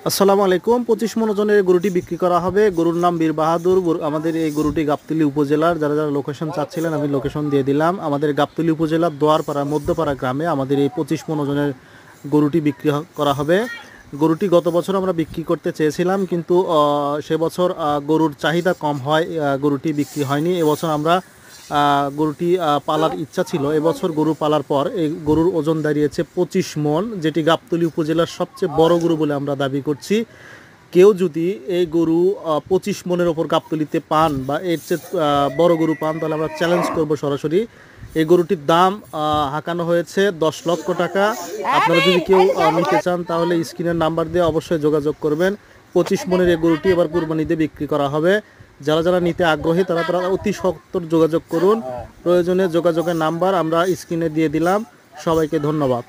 আসসালামু আলাইকুম। 25 মন ওজনের গরুটি বিক্রি করা হবে। গরুর নাম বীর বাহাদুর। আমাদের এই গরুটি গাবতলী উপজেলার। যারা যারা লোকেশন চাচ্ছিলেন আমি লোকেশন দিয়ে দিলাম। আমাদের গাবতলী উপজেলার দোয়ারপাড়া মধ্যপাড়া গ্রামে আমাদের এই 25 মন ওজনের গরুটি বিক্রি করা হবে। গরুটি গত বছর আমরা বিক্রি করতে চেয়েছিলাম, কিন্তু সে বছর গরুর চাহিদা কম হয়, গরুটি বিক্রি হয়নি। এবছর আমরা গরুটি পালার ইচ্ছা ছিল। এবছর গরু পালার পর এই গরুর ওজন দাঁড়িয়েছে 25 মন, যেটি গাবতলী উপজেলার সবচেয়ে বড় গরু বলে আমরা দাবি করছি। কেউ যদি এই গরু 25 মনের ওপর গাবতলীতে পান বা এর চেয়ে বড় গরু পান, তাহলে আমরা চ্যালেঞ্জ করব সরাসরি। এই গরুটির দাম হাঁকানো হয়েছে 10 লক্ষ টাকা। আপনারা যদি কেউ নিতে চান তাহলে স্ক্রিনের নাম্বার দিয়ে অবশ্যই যোগাযোগ করবেন। 25 মনের এই গরুটি এবার কুরবানিতে বিক্রি করা হবে। যারা যারা নিতে আগ্রহী তারা তারা অতি সত্বর যোগাযোগ করুন। প্রয়োজনে যোগাযোগের নাম্বার আমরা স্ক্রিনে দিয়ে দিলাম। সবাইকে ধন্যবাদ।